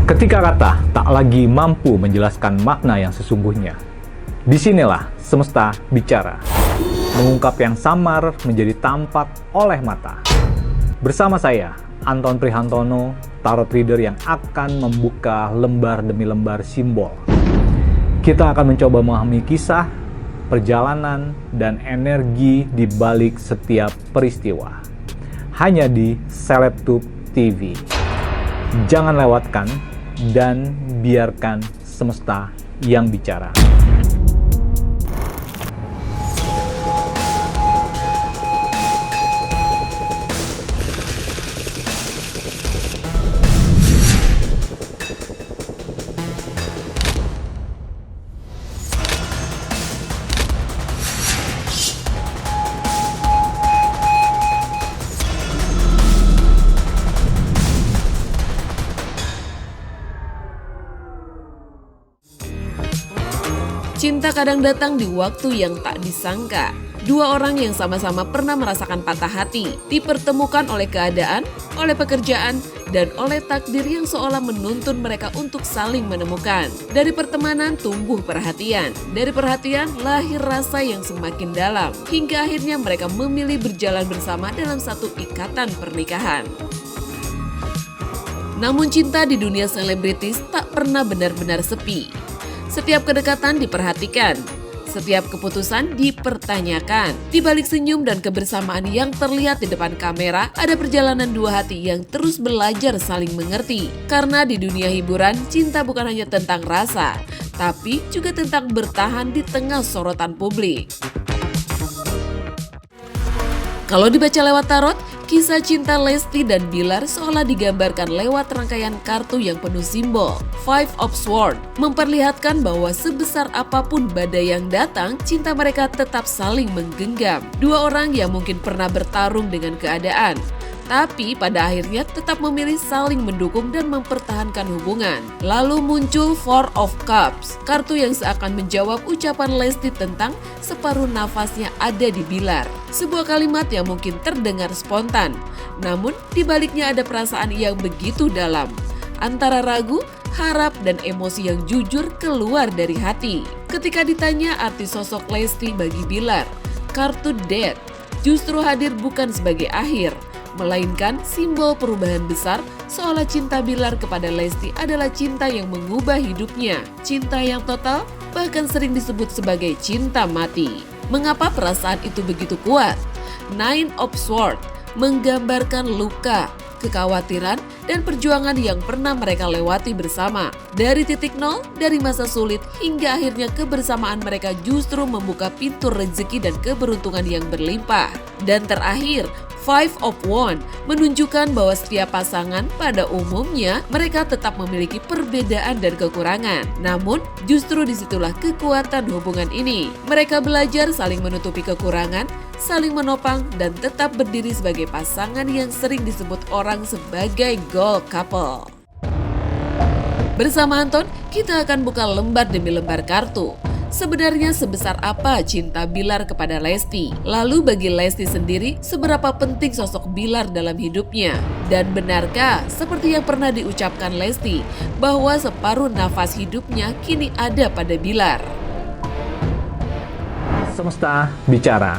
Ketika kata tak lagi mampu menjelaskan makna yang sesungguhnya, disinilah semesta bicara, mengungkap yang samar menjadi tampak oleh mata. Bersama saya, Anton Prihantono, tarot reader yang akan membuka lembar demi lembar simbol. Kita akan mencoba memahami kisah, perjalanan, dan energi di balik setiap peristiwa. Hanya di Celebtube TV. Jangan lewatkan dan biarkan semesta yang bicara. Cinta kadang datang di waktu yang tak disangka. Dua orang yang sama-sama pernah merasakan patah hati, dipertemukan oleh keadaan, oleh pekerjaan, dan oleh takdir yang seolah menuntun mereka untuk saling menemukan. Dari pertemanan tumbuh perhatian, dari perhatian lahir rasa yang semakin dalam, hingga akhirnya mereka memilih berjalan bersama dalam satu ikatan pernikahan. Namun cinta di dunia selebritis tak pernah benar-benar sepi. Setiap kedekatan diperhatikan, setiap keputusan dipertanyakan. Di balik senyum dan kebersamaan yang terlihat di depan kamera, ada perjalanan dua hati yang terus belajar saling mengerti. Karena di dunia hiburan, cinta bukan hanya tentang rasa, tapi juga tentang bertahan di tengah sorotan publik. Kalau dibaca lewat tarot, kisah cinta Lesti dan Bilar seolah digambarkan lewat rangkaian kartu yang penuh simbol. Five of Swords memperlihatkan bahwa sebesar apapun badai yang datang, cinta mereka tetap saling menggenggam. Dua orang yang mungkin pernah bertarung dengan keadaan, tapi pada akhirnya tetap memilih saling mendukung dan mempertahankan hubungan. Lalu muncul Four of Cups, kartu yang seakan menjawab ucapan Lesti tentang separuh nafasnya ada di Bilar. Sebuah kalimat yang mungkin terdengar spontan, namun di baliknya ada perasaan yang begitu dalam. Antara ragu, harap, dan emosi yang jujur keluar dari hati. Ketika ditanya arti sosok Lesti bagi Bilar, kartu Death justru hadir bukan sebagai akhir, melainkan simbol perubahan besar, seolah cinta Bilar kepada Lesti adalah cinta yang mengubah hidupnya. Cinta yang total, bahkan sering disebut sebagai cinta mati. Mengapa perasaan itu begitu kuat? Nine of Swords menggambarkan luka, kekhawatiran, dan perjuangan yang pernah mereka lewati bersama. Dari titik nol, dari masa sulit, hingga akhirnya kebersamaan mereka justru membuka pintu rezeki dan keberuntungan yang berlimpah. Dan terakhir, Five of Wands menunjukkan bahwa setiap pasangan pada umumnya mereka tetap memiliki perbedaan dan kekurangan. Namun justru disitulah kekuatan hubungan ini. Mereka belajar saling menutupi kekurangan, saling menopang, dan tetap berdiri sebagai pasangan yang sering disebut orang sebagai gold couple. Bersama Anton, kita akan buka lembar demi lembar kartu. Sebenarnya sebesar apa cinta Bilar kepada Lesti? Lalu bagi Lesti sendiri, seberapa penting sosok Bilar dalam hidupnya? Dan benarkah seperti yang pernah diucapkan Lesti, bahwa separuh nafas hidupnya kini ada pada Bilar? Semesta bicara.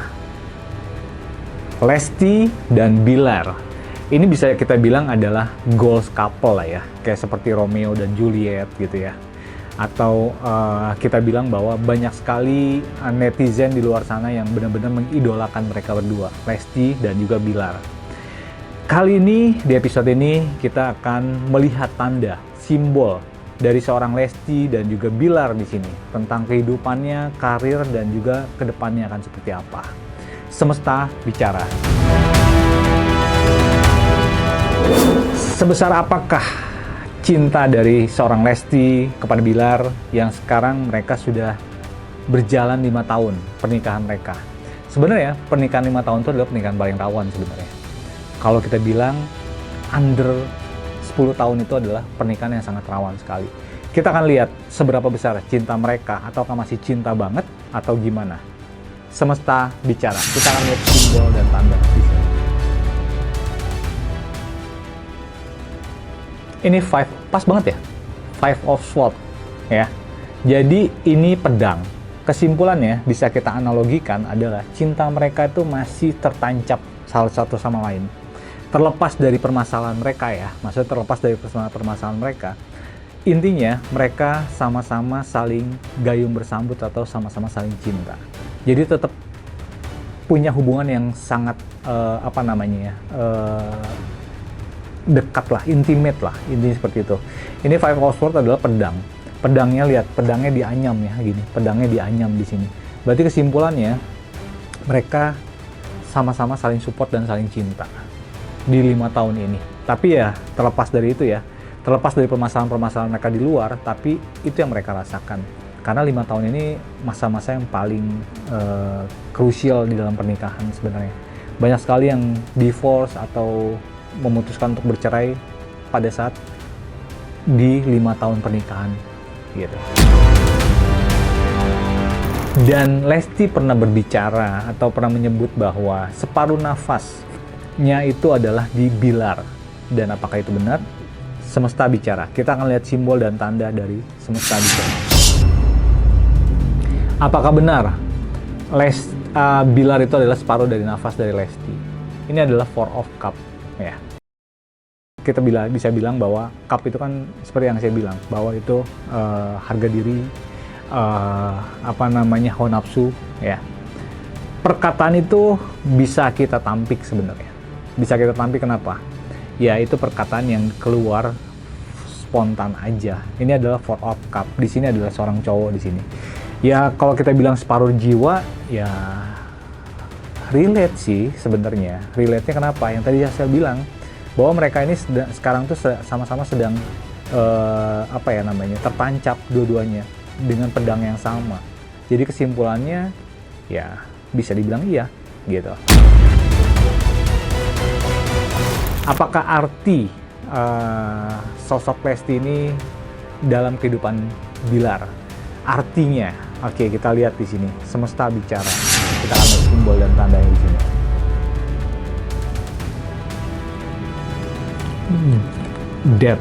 Lesti dan Bilar. Ini bisa kita bilang adalah goals couple lah ya. Kayak seperti Romeo dan Juliet gitu ya. Atau kita bilang bahwa banyak sekali netizen di luar sana yang benar-benar mengidolakan mereka berdua, Lesti dan juga Bilar. Kali ini, di episode ini, kita akan melihat tanda, simbol dari seorang Lesti dan juga Bilar di sini, tentang kehidupannya, karir, dan juga kedepannya akan seperti apa. Semesta bicara. Sebesar apakah cinta dari seorang Lesti kepada Bilar yang sekarang mereka sudah berjalan 5 tahun pernikahan mereka? Sebenarnya pernikahan 5 tahun itu adalah pernikahan paling rawan sebenarnya. Kalau kita bilang under 10 tahun itu adalah pernikahan yang sangat rawan sekali. Kita akan lihat seberapa besar cinta mereka, ataukah masih cinta banget atau gimana. Semesta bicara. Kita akan lihat simbol dan tanda di sini. Ini 5, pas banget ya? Five of Swords ya. Jadi ini pedang. Kesimpulannya bisa kita analogikan adalah cinta mereka itu masih tertancap salah satu sama lain. Terlepas dari permasalahan mereka ya, maksudnya terlepas dari permasalahan mereka, intinya mereka sama-sama saling gayung bersambut atau sama-sama saling cinta. Jadi tetap punya hubungan yang sangat dekat lah, intimate lah, intinya seperti itu. Ini Five of Swords adalah pedang. Pedangnya lihat, pedangnya dianyam ya, gini. Pedangnya dianyam di sini. Berarti kesimpulannya mereka sama-sama saling support dan saling cinta di 5 tahun ini. Tapi ya terlepas dari itu ya, terlepas dari permasalahan-permasalahan mereka di luar, tapi itu yang mereka rasakan. Karena 5 tahun ini masa-masa yang paling krusial di dalam pernikahan sebenarnya. Banyak sekali yang divorce atau memutuskan untuk bercerai pada saat di 5 tahun pernikahan gitu. Dan Lesti pernah berbicara atau pernah menyebut bahwa separuh nafasnya itu adalah di Bilar. Dan apakah itu benar? Semesta bicara. Kita akan lihat simbol dan tanda dari semesta bicara. Apakah benar Bilar itu adalah separuh dari nafas dari Lesti? Ini adalah Four of Cup ya. Kita bisa bilang bahwa cup itu kan seperti yang saya bilang, bahwa itu harga diri, hawa nafsu ya. Perkataan itu bisa kita tampik sebenarnya. Bisa kita tampik kenapa? Ya itu perkataan yang keluar spontan aja. Ini adalah Four of Cup. Di sini adalah seorang cowok di sini. Ya kalau kita bilang separuh jiwa, ya relate sih sebenarnya. Relate-nya kenapa? Yang tadi saya bilang bahwa mereka ini sekarang tuh sama-sama sedang tertancap dua-duanya dengan pedang yang sama. Jadi kesimpulannya ya bisa dibilang iya gitu. Apakah arti sosok Lesti ini dalam kehidupan Bilar? Artinya, oke kita lihat di sini, semesta bicara. Kita akan lihat simbol dan tandanya di sini. Death,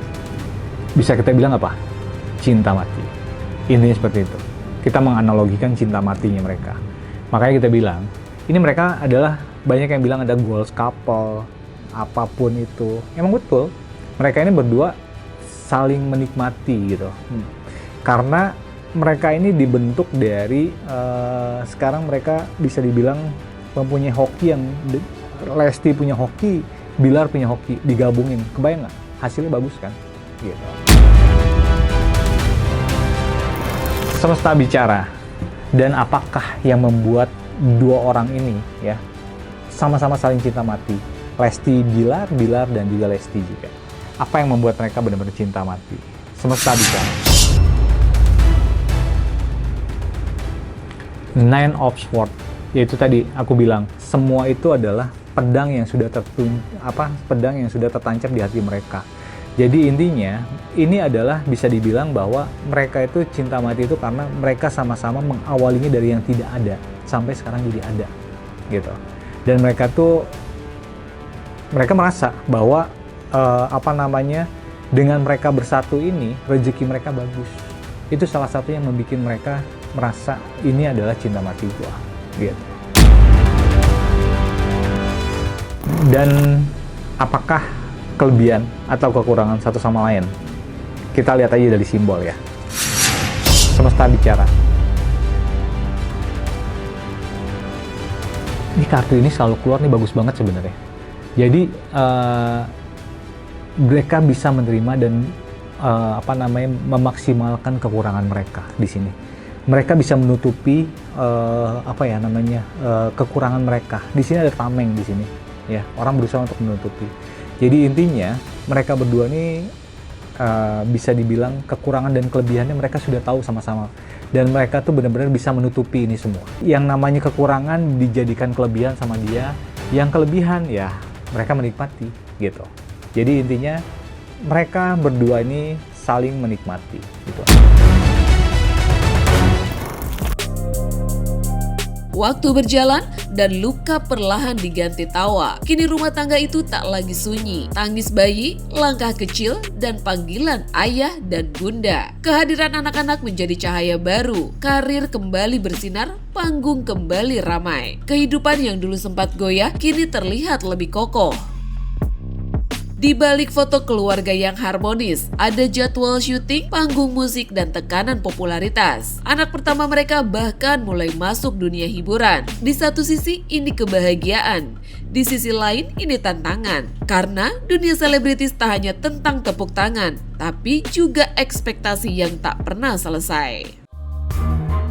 bisa kita bilang apa? Cinta mati. Intinya seperti itu. Kita menganalogikan cinta matinya mereka. Makanya kita bilang, ini mereka adalah, banyak yang bilang ada goals couple, apapun itu. Emang betul, mereka ini berdua saling menikmati gitu. Karena mereka ini dibentuk dari, sekarang mereka bisa dibilang mempunyai hoki yang, Lesti punya hoki, Bilar punya hoki, digabungin, kebayang nggak? Hasilnya bagus kan? Gitu. Semesta bicara. Dan apakah yang membuat dua orang ini ya sama-sama saling cinta mati? Lesti Bilar, Bilar dan juga Lesti juga. Apa yang membuat mereka benar-benar cinta mati? Semesta bicara. Nine of Swords, yaitu tadi aku bilang, semua itu adalah pedang yang sudah pedang yang sudah tertancap di hati mereka. Jadi intinya ini adalah bisa dibilang bahwa mereka itu cinta mati itu karena mereka sama-sama mengawalinya dari yang tidak ada sampai sekarang jadi ada gitu. Dan mereka merasa bahwa dengan mereka bersatu ini rezeki mereka bagus. Itu salah satu yang membuat mereka merasa ini adalah cinta mati gua gitu. Dan apakah kelebihan atau kekurangan satu sama lain? Kita lihat aja dari simbol ya. Semesta bicara. Ini kartu ini selalu keluar nih, bagus banget sebenarnya. Jadi mereka bisa menerima dan memaksimalkan kekurangan mereka di sini. Mereka bisa menutupi kekurangan mereka. Di sini ada tameng di sini. Ya, orang berusaha untuk menutupi. Jadi intinya mereka berdua ini bisa dibilang kekurangan dan kelebihannya mereka sudah tahu sama-sama, dan mereka tuh benar-benar bisa menutupi ini semua. Yang namanya kekurangan dijadikan kelebihan sama dia, yang kelebihan ya mereka menikmati gitu. Jadi intinya mereka berdua ini saling menikmati gitu. Waktu berjalan dan luka perlahan diganti tawa. Kini rumah tangga itu tak lagi sunyi. Tangis bayi, langkah kecil, dan panggilan ayah dan bunda. Kehadiran anak-anak menjadi cahaya baru. Karir kembali bersinar, panggung kembali ramai. Kehidupan yang dulu sempat goyah kini terlihat lebih kokoh. Di balik foto keluarga yang harmonis, ada jadwal syuting, panggung musik, dan tekanan popularitas. Anak pertama mereka bahkan mulai masuk dunia hiburan. Di satu sisi ini kebahagiaan, di sisi lain ini tantangan. Karena dunia selebritis tak hanya tentang tepuk tangan, tapi juga ekspektasi yang tak pernah selesai.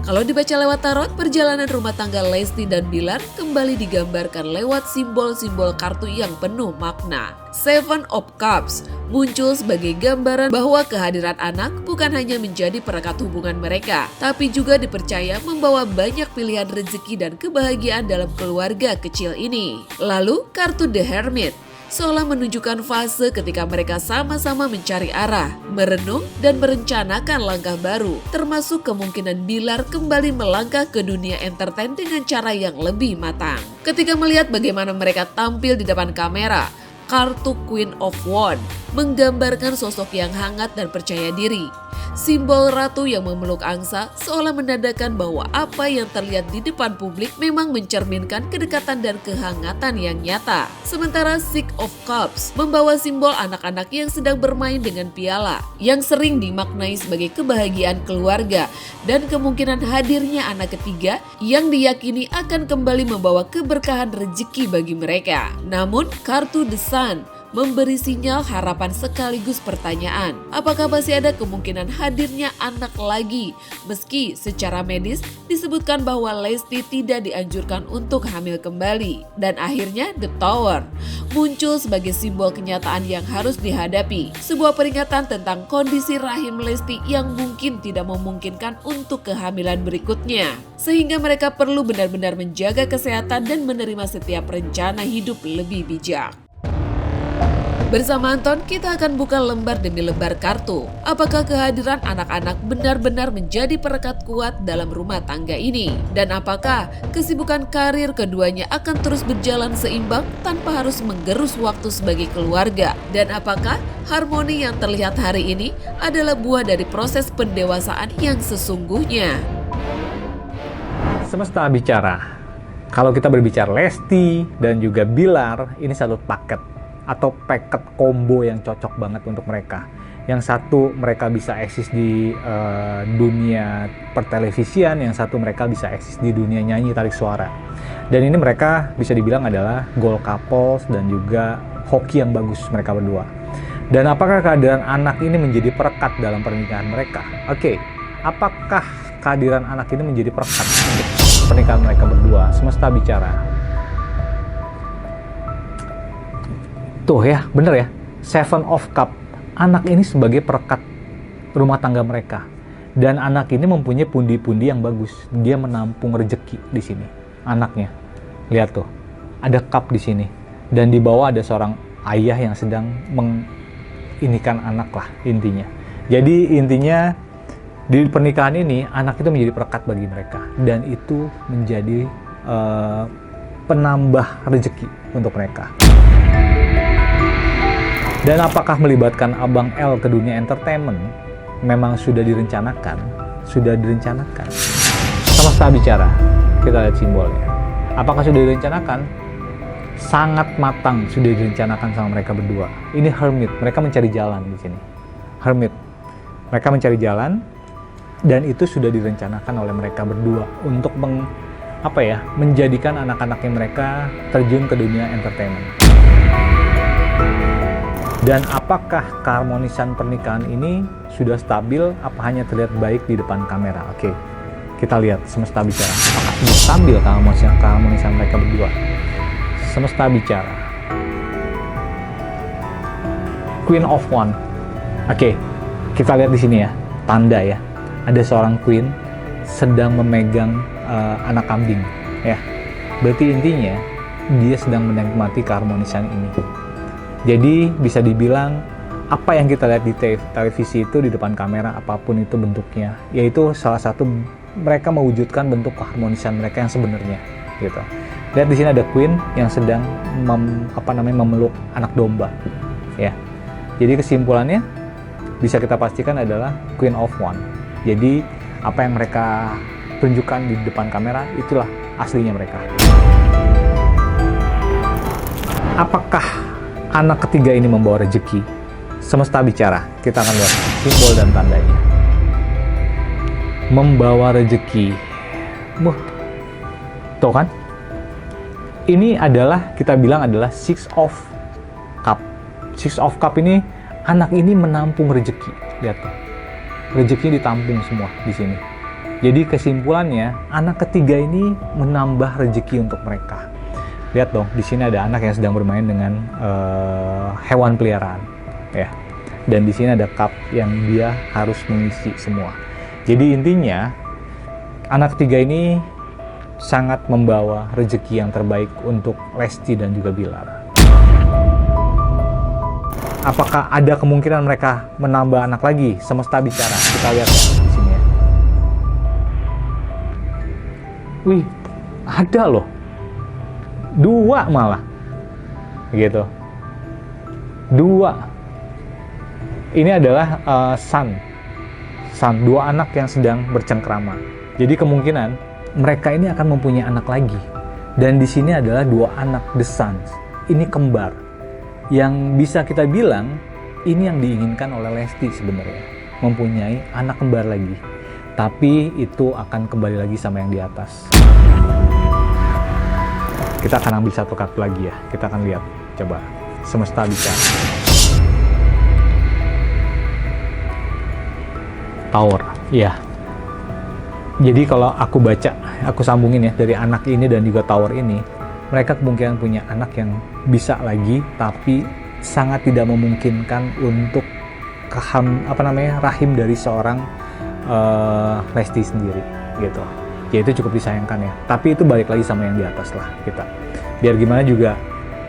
Kalau dibaca lewat tarot, perjalanan rumah tangga Lesti dan Bilar kembali digambarkan lewat simbol-simbol kartu yang penuh makna. Seven of Cups muncul sebagai gambaran bahwa kehadiran anak bukan hanya menjadi perekat hubungan mereka, tapi juga dipercaya membawa banyak pilihan rezeki dan kebahagiaan dalam keluarga kecil ini. Lalu, kartu The Hermit seolah menunjukkan fase ketika mereka sama-sama mencari arah, merenung, dan merencanakan langkah baru, termasuk kemungkinan Bilar kembali melangkah ke dunia entertain dengan cara yang lebih matang. Ketika melihat bagaimana mereka tampil di depan kamera, kartu Queen of Wands menggambarkan sosok yang hangat dan percaya diri. Simbol ratu yang memeluk angsa seolah menandakan bahwa apa yang terlihat di depan publik memang mencerminkan kedekatan dan kehangatan yang nyata. Sementara Six of Cups membawa simbol anak-anak yang sedang bermain dengan piala, yang sering dimaknai sebagai kebahagiaan keluarga dan kemungkinan hadirnya anak ketiga yang diyakini akan kembali membawa keberkahan rezeki bagi mereka. Namun, kartu The Sun memberi sinyal harapan sekaligus pertanyaan. Apakah masih ada kemungkinan hadirnya anak lagi? Meski secara medis disebutkan bahwa Lesti tidak dianjurkan untuk hamil kembali. Dan akhirnya The Tower muncul sebagai simbol kenyataan yang harus dihadapi. Sebuah peringatan tentang kondisi rahim Lesti yang mungkin tidak memungkinkan untuk kehamilan berikutnya. Sehingga mereka perlu benar-benar menjaga kesehatan dan menerima setiap rencana hidup lebih bijak. Bersama Anton, kita akan buka lembar demi lembar kartu. Apakah kehadiran anak-anak benar-benar menjadi perekat kuat dalam rumah tangga ini? Dan apakah kesibukan karir keduanya akan terus berjalan seimbang tanpa harus menggerus waktu sebagai keluarga? Dan apakah harmoni yang terlihat hari ini adalah buah dari proses pendewasaan yang sesungguhnya? Semesta bicara. Kalau kita berbicara Lesti dan juga Bilar, ini satu paket atau paket combo yang cocok banget untuk mereka. Yang satu mereka bisa eksis di dunia pertelevisian, yang satu mereka bisa eksis di dunia nyanyi tarik suara. Dan ini mereka bisa dibilang adalah goal couples dan juga hoki yang bagus mereka berdua. Dan apakah kehadiran anak ini menjadi perekat dalam pernikahan mereka? Oke, apakah kehadiran anak ini menjadi perekat untuk pernikahan mereka berdua? Semesta bicara. Tuh ya, bener ya, Seven of Cup. Anak ini sebagai perekat rumah tangga mereka. Dan anak ini mempunyai pundi-pundi yang bagus. Dia menampung rezeki di sini, anaknya. Lihat tuh, ada cup di sini. Dan di bawah ada seorang ayah yang sedang menginikan anak lah intinya. Jadi intinya di pernikahan ini, anak itu menjadi perekat bagi mereka. Dan itu menjadi penambah rezeki untuk mereka. Dan apakah melibatkan Abang L ke dunia entertainment? Memang sudah direncanakan. Sudah direncanakan. Semesta bicara. Kita lihat simbolnya. Apakah sudah direncanakan? Sangat matang sudah direncanakan sama mereka berdua. Ini hermit. Mereka mencari jalan di sini. Hermit. Mereka mencari jalan. Dan itu sudah direncanakan oleh mereka berdua untuk menjadikan anak-anaknya mereka terjun ke dunia entertainment. Dan apakah keharmonisan pernikahan ini sudah stabil, apa hanya terlihat baik di depan kamera? Oke, kita lihat semesta bicara. Apakah sudah stabil keharmonisan mereka berdua? Semesta bicara. Queen of Wands. Oke, kita lihat di sini ya, tanda ya. Ada seorang queen sedang memegang anak kambing, ya. Berarti intinya dia sedang menikmati keharmonisan ini. Jadi bisa dibilang apa yang kita lihat di televisi itu di depan kamera apapun itu bentuknya, yaitu salah satu mereka mewujudkan bentuk keharmonisan mereka yang sebenarnya gitu. Lihat di sini ada Queen yang sedang memeluk anak domba ya. Jadi kesimpulannya bisa kita pastikan adalah Queen of One. Jadi apa yang mereka tunjukkan di depan kamera itulah aslinya mereka. Apakah anak ketiga ini membawa rezeki? Semesta bicara, kita akan lihat simbol dan tandanya. Membawa rezeki. Tuh kan? Ini adalah, kita bilang adalah Six of Cup. Six of Cup ini, anak ini menampung rezeki. Lihat tuh. Rezekinya ditampung semua di sini. Jadi kesimpulannya, anak ketiga ini menambah rezeki untuk mereka. Lihat dong, di sini ada anak yang sedang bermain dengan hewan peliharaan, ya. Dan di sini ada cup yang dia harus mengisi semua. Jadi intinya, anak ketiga ini sangat membawa rezeki yang terbaik untuk Lesti dan juga Bilar. Apakah ada kemungkinan mereka menambah anak lagi? Semesta bicara. Kita lihat ya, di sini ya. Wih, ada loh. 2 malah. Gitu. 2. Ini adalah Sun, 2 anak yang sedang bercengkrama. Jadi kemungkinan mereka ini akan mempunyai anak lagi. Dan di sini adalah 2 anak The Sons. Ini kembar. Yang bisa kita bilang ini yang diinginkan oleh Lesti sebenarnya, mempunyai anak kembar lagi. Tapi itu akan kembali lagi sama yang di atas. Kita akan ambil satu kartu lagi ya. Kita akan lihat. Coba semesta bicara. Tower. Iya. Jadi kalau aku baca, aku sambungin ya dari anak ini dan juga Tower ini, mereka kemungkinan punya anak yang bisa lagi, tapi sangat tidak memungkinkan untuk rahim dari seorang Lesti sendiri gitu. Ya itu cukup disayangkan ya. Tapi itu balik lagi sama yang di atas lah kita. Biar gimana juga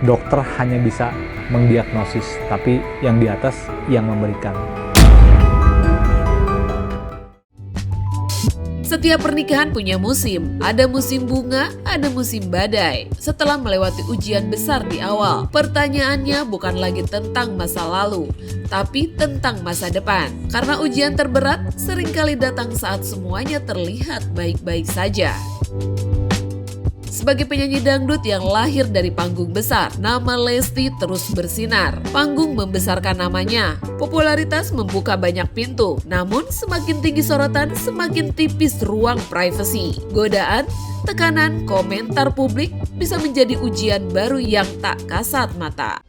dokter hanya bisa mendiagnosis, tapi yang di atas yang memberikan. Setiap pernikahan punya musim, ada musim bunga, ada musim badai. Setelah melewati ujian besar di awal, pertanyaannya bukan lagi tentang masa lalu, tapi tentang masa depan. Karena ujian terberat seringkali datang saat semuanya terlihat baik-baik saja. Sebagai penyanyi dangdut yang lahir dari panggung besar, nama Lesti terus bersinar. Panggung membesarkan namanya. Popularitas membuka banyak pintu. Namun semakin tinggi sorotan, semakin tipis ruang privasi. Godaan, tekanan, komentar publik bisa menjadi ujian baru yang tak kasat mata.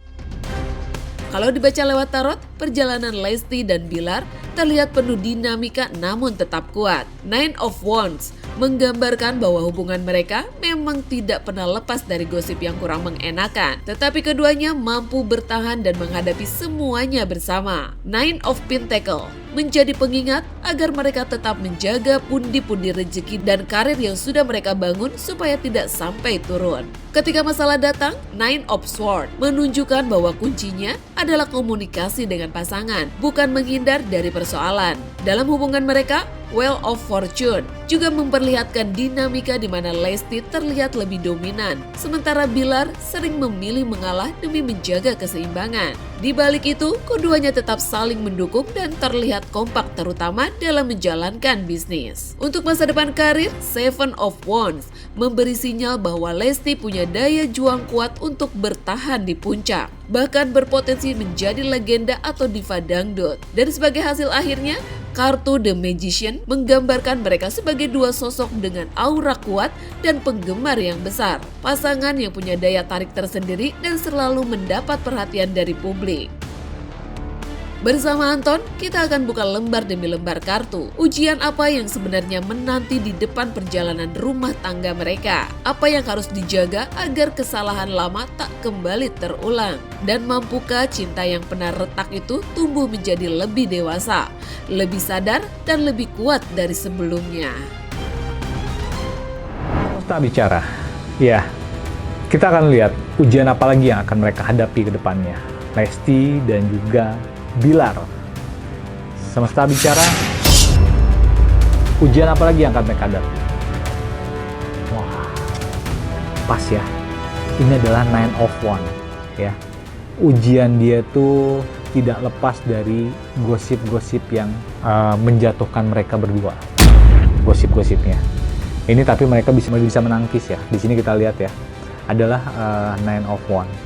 Kalau dibaca lewat tarot, perjalanan Lesti dan Bilar terlihat penuh dinamika namun tetap kuat. Nine of Wands menggambarkan bahwa hubungan mereka memang tidak pernah lepas dari gosip yang kurang mengenakan. Tetapi keduanya mampu bertahan dan menghadapi semuanya bersama. Nine of Pentacle menjadi pengingat agar mereka tetap menjaga pundi-pundi rezeki dan karir yang sudah mereka bangun supaya tidak sampai turun. Ketika masalah datang, Nine of Swords menunjukkan bahwa kuncinya adalah komunikasi dengan pasangan, bukan menghindar dari persoalan. Dalam hubungan mereka, Wheel of Fortune juga memperlihatkan dinamika di mana Lesti terlihat lebih dominan, sementara Bilar sering memilih mengalah demi menjaga keseimbangan. Di balik itu, keduanya tetap saling mendukung dan terlihat kompak terutama dalam menjalankan bisnis. Untuk masa depan karir, Seven of Wands memberi sinyal bahwa Lesti punya daya juang kuat untuk bertahan di puncak, bahkan berpotensi menjadi legenda atau diva dangdut. Dan sebagai hasil akhirnya, kartu The Magician menggambarkan mereka sebagai dua sosok dengan aura kuat dan penggemar yang besar. Pasangan yang punya daya tarik tersendiri dan selalu mendapat perhatian dari publik. Bersama Anton, kita akan buka lembar demi lembar kartu. Ujian apa yang sebenarnya menanti di depan perjalanan rumah tangga mereka? Apa yang harus dijaga agar kesalahan lama tak kembali terulang? Dan mampukah cinta yang pernah retak itu tumbuh menjadi lebih dewasa, lebih sadar, dan lebih kuat dari sebelumnya? Semesta bicara. Ya, kita akan lihat ujian apa lagi yang akan mereka hadapi ke depannya. Lesti dan juga Bilar. Semesta bicara. Ujian apa lagi yang akan mereka hadapi? Wah, pas ya. Ini adalah Nine of Wands ya. Ujian dia tuh tidak lepas dari gosip-gosip yang menjatuhkan mereka berdua. Gosip-gosipnya. Ini tapi mereka bisa menangkis ya. Di sini kita lihat ya. Adalah Nine of Wands.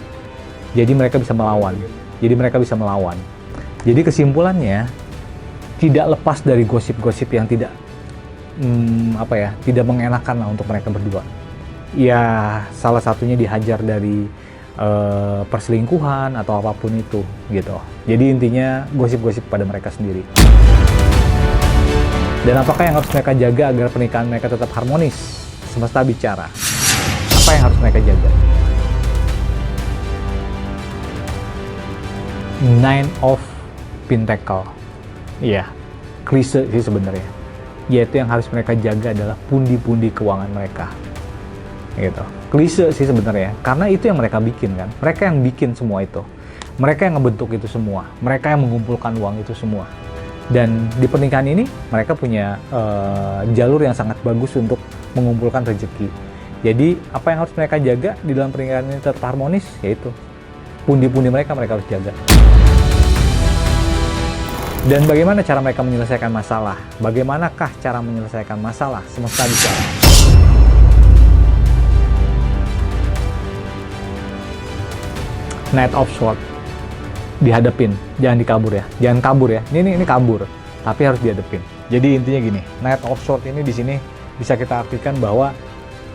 Jadi mereka bisa melawan. Jadi kesimpulannya tidak lepas dari gosip-gosip yang tidak tidak mengenakan lah untuk mereka berdua. Ya salah satunya dihajar dari perselingkuhan atau apapun itu gitu. Jadi intinya gosip-gosip pada mereka sendiri. Dan apakah yang harus mereka jaga agar pernikahan mereka tetap harmonis? Semesta bicara. Apa yang harus mereka jaga? Nine of Pentacle. Iya, klise sih sebenarnya. Yaitu yang harus mereka jaga adalah pundi-pundi keuangan mereka. Gitu. Klise sih sebenarnya, karena itu yang mereka bikin kan. Mereka yang bikin semua itu. Mereka yang ngebentuk itu semua. Mereka yang mengumpulkan uang itu semua. Dan di pernikahan ini mereka punya jalur yang sangat bagus untuk mengumpulkan rezeki. Jadi apa yang harus mereka jaga di dalam pernikahan ini tetap harmonis, yaitu pundi-pundi mereka harus jaga. Dan bagaimana cara mereka menyelesaikan masalah? Bagaimanakah cara menyelesaikan masalah? Semesta bicara. Knight of Swords. Dihadapin, jangan dikabur ya. Jangan kabur ya. Ini kabur, tapi harus dihadapin. Jadi intinya gini, Knight of Swords ini di sini bisa kita artikan bahwa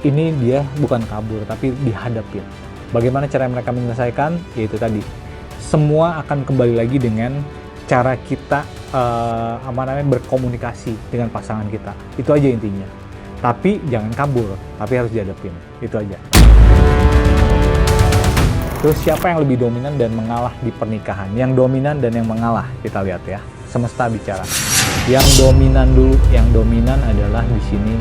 ini dia bukan kabur, tapi dihadapin. Bagaimana cara mereka menyelesaikan? Yaitu tadi, semua akan kembali lagi dengan cara kita berkomunikasi dengan pasangan kita. Itu aja intinya. Tapi jangan kabur, tapi harus dihadapin. Itu aja. Terus siapa yang lebih dominan dan mengalah di pernikahan? Yang dominan dan yang mengalah, kita lihat ya. Semesta bicara. Yang dominan dulu, yang dominan adalah di sini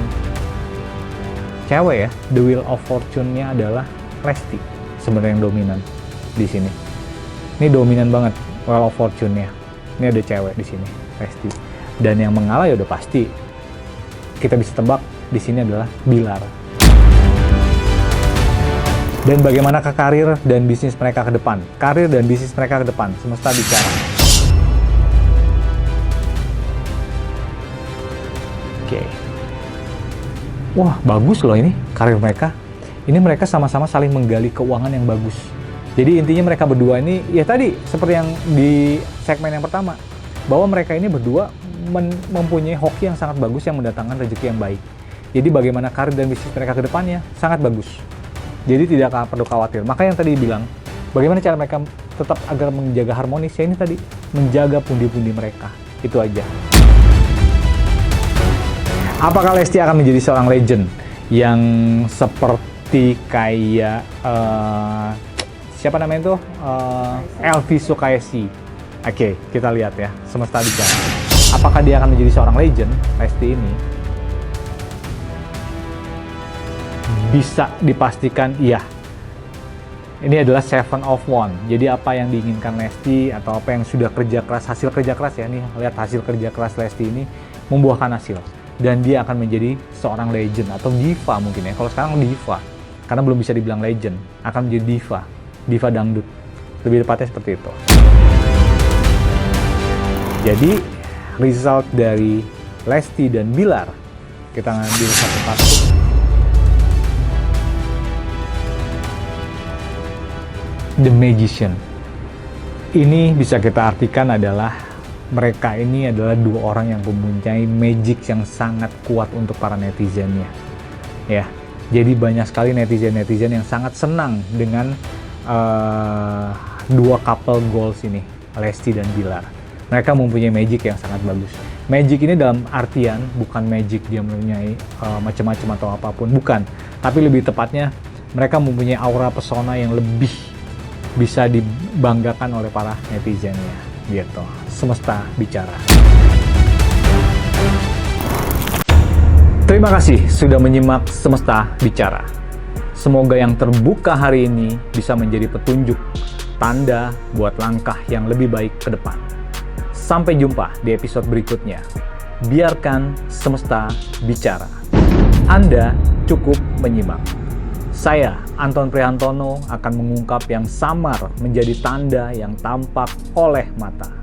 cewek ya. The Wheel of Fortune-nya adalah Lesti. Sebenarnya yang dominan di sini. Ini dominan banget Wheel of Fortune-nya. Ini ada cewek di sini, Lesti. Dan yang mengalah ya udah pasti. Kita bisa tebak di sini adalah Bilar. Dan bagaimanakah karir dan bisnis mereka ke depan? Karir dan bisnis mereka ke depan, semesta bicara. Oke. Wah, bagus loh ini karir mereka. Ini mereka sama-sama saling menggali keuangan yang bagus. Jadi intinya mereka berdua ini, ya tadi seperti yang di segmen yang pertama, bahwa mereka ini berdua mempunyai hoki yang sangat bagus yang mendatangkan rezeki yang baik. Jadi bagaimana karir dan bisnis mereka ke depannya sangat bagus. Jadi tidak perlu khawatir. Maka yang tadi bilang, bagaimana cara mereka tetap agar menjaga harmonis, ya ini tadi, menjaga pundi-pundi mereka. Itu aja. Apakah Lesti akan menjadi seorang legend yang seperti kayak siapa namanya tuh? Elvi Sukaesih. Oke, kita lihat ya, semesta bicara. Apakah dia akan menjadi seorang legend, Lesti ini? Bisa dipastikan iya. Ini adalah Seven of Wands. Jadi apa yang diinginkan Lesti atau apa yang sudah kerja keras, hasil kerja keras ya, nih lihat hasil kerja keras Lesti ini membuahkan hasil. Dan dia akan menjadi seorang legend atau diva mungkin ya. Kalau sekarang diva, karena belum bisa dibilang legend, akan menjadi diva. Diva dangdut. Lebih tepatnya seperti itu. Jadi result dari Lesti dan Bilar, kita ngambil satu-satu. The Magician. Ini bisa kita artikan adalah mereka ini adalah dua orang yang mempunyai magic yang sangat kuat untuk para netizennya. Ya, jadi banyak sekali netizen-netizen yang sangat senang dengan dua couple goals ini, Lesti dan Bilar. Mereka mempunyai magic yang sangat bagus. Magic ini dalam artian bukan magic dia mempunyai macam-macam atau apapun, bukan. Tapi lebih tepatnya mereka mempunyai aura pesona yang lebih bisa dibanggakan oleh para netizennya, gitu. Semesta bicara. Terima kasih sudah menyimak Semesta Bicara. Semoga yang terbuka hari ini bisa menjadi petunjuk, tanda buat langkah yang lebih baik ke depan. Sampai jumpa di episode berikutnya. Biarkan semesta bicara. Anda cukup menyimak. Saya, Anton Prihantono, akan mengungkap yang samar menjadi tanda yang tampak oleh mata.